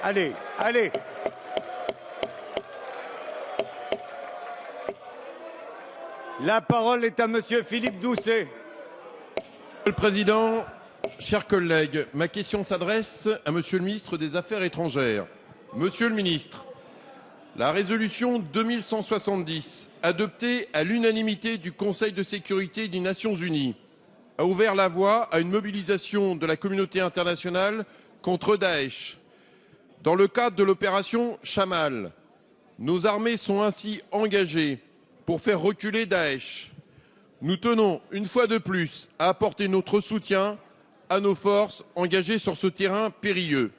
Allez, allez. La parole est à Monsieur Philippe Doucet. Monsieur le Président, chers collègues, ma question s'adresse à Monsieur le ministre des Affaires étrangères. Monsieur le ministre, la résolution 2170, adoptée à l'unanimité du Conseil de sécurité des Nations Unies, a ouvert la voie à une mobilisation de la communauté internationale contre Daesh. Dans le cadre de l'opération Chamal, nos armées sont ainsi engagées pour faire reculer Daesh. Nous tenons, une fois de plus, à apporter notre soutien à nos forces engagées sur ce terrain périlleux.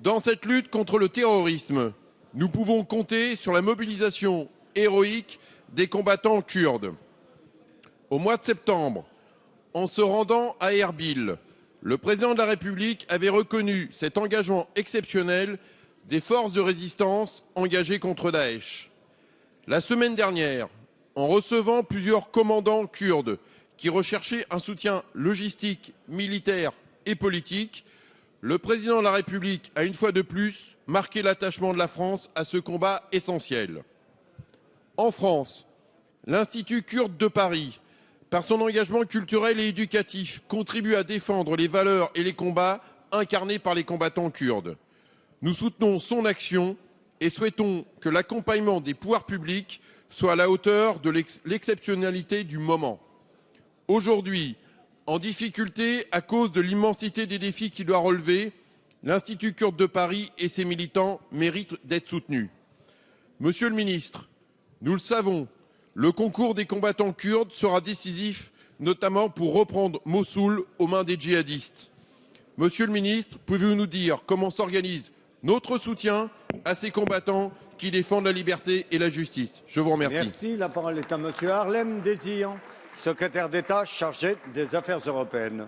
Dans cette lutte contre le terrorisme, nous pouvons compter sur la mobilisation héroïque des combattants kurdes. Au mois de septembre, en se rendant à Erbil, le président de la République avait reconnu cet engagement exceptionnel des forces de résistance engagées contre Daesh. La semaine dernière, en recevant plusieurs commandants kurdes qui recherchaient un soutien logistique, militaire et politique, le président de la République a une fois de plus marqué l'attachement de la France à ce combat essentiel. En France, l'Institut kurde de Paris, par son engagement culturel et éducatif, contribue à défendre les valeurs et les combats incarnés par les combattants kurdes. Nous soutenons son action et souhaitons que l'accompagnement des pouvoirs publics soit à la hauteur de l'exceptionnalité du moment. Aujourd'hui, en difficulté à cause de l'immensité des défis qu'il doit relever, l'Institut kurde de Paris et ses militants méritent d'être soutenus. Monsieur le ministre, nous le savons, le concours des combattants kurdes sera décisif, notamment pour reprendre Mossoul aux mains des djihadistes. Monsieur le ministre, pouvez-vous nous dire comment s'organise notre soutien à ces combattants qui défendent la liberté et la justice? Je vous remercie. Merci. La parole est à Monsieur Harlem Désir, secrétaire d'État chargé des Affaires européennes.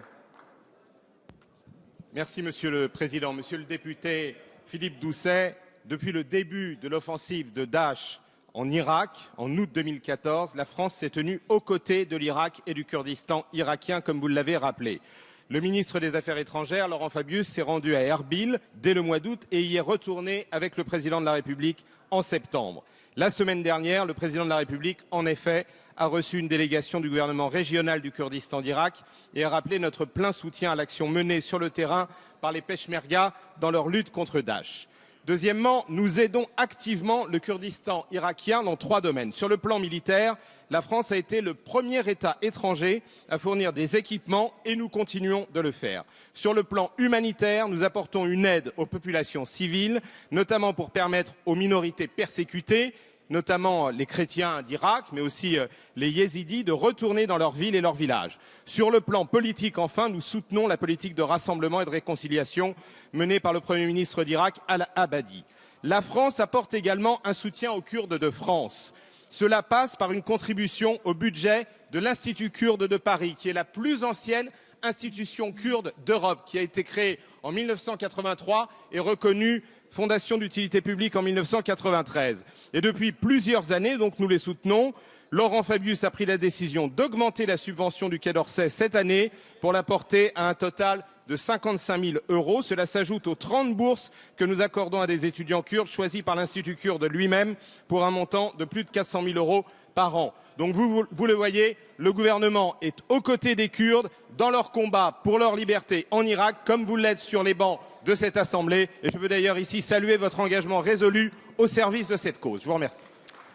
Merci Monsieur le Président. Monsieur le député Philippe Doucet, depuis le début de l'offensive de Daesh en Irak, en août 2014, la France s'est tenue aux côtés de l'Irak et du Kurdistan irakien, comme vous l'avez rappelé. Le ministre des Affaires étrangères, Laurent Fabius, s'est rendu à Erbil dès le mois d'août et y est retourné avec le président de la République en septembre. La semaine dernière, le président de la République, en effet, a reçu une délégation du gouvernement régional du Kurdistan d'Irak et a rappelé notre plein soutien à l'action menée sur le terrain par les Peshmerga dans leur lutte contre Daesh. Deuxièmement, nous aidons activement le Kurdistan irakien dans 3 domaines. Sur le plan militaire, la France a été le premier État étranger à fournir des équipements et nous continuons de le faire. Sur le plan humanitaire, nous apportons une aide aux populations civiles, notamment pour permettre aux minorités persécutées, notamment les chrétiens d'Irak, mais aussi les yézidis, de retourner dans leurs villes et leurs villages. Sur le plan politique, enfin, nous soutenons la politique de rassemblement et de réconciliation menée par le Premier ministre d'Irak, Al-Abadi. La France apporte également un soutien aux Kurdes de France. Cela passe par une contribution au budget de l'Institut kurde de Paris, qui est la plus ancienne institution kurde d'Europe, qui a été créée en 1983 et reconnue fondation d'utilité publique en 1993. Et depuis plusieurs années, donc nous les soutenons, Laurent Fabius a pris la décision d'augmenter la subvention du Quai d'Orsay cette année pour la porter à un total de 55 000 €. Cela s'ajoute aux 30 bourses que nous accordons à des étudiants kurdes choisis par l'Institut kurde lui-même pour un montant de plus de 400 000 € par an. Donc vous le voyez, le gouvernement est aux côtés des Kurdes dans leur combat pour leur liberté en Irak, comme vous l'êtes sur les bancs de cette Assemblée. Et je veux d'ailleurs ici saluer votre engagement résolu au service de cette cause. Je vous remercie.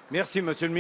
Merci, Monsieur le ministre.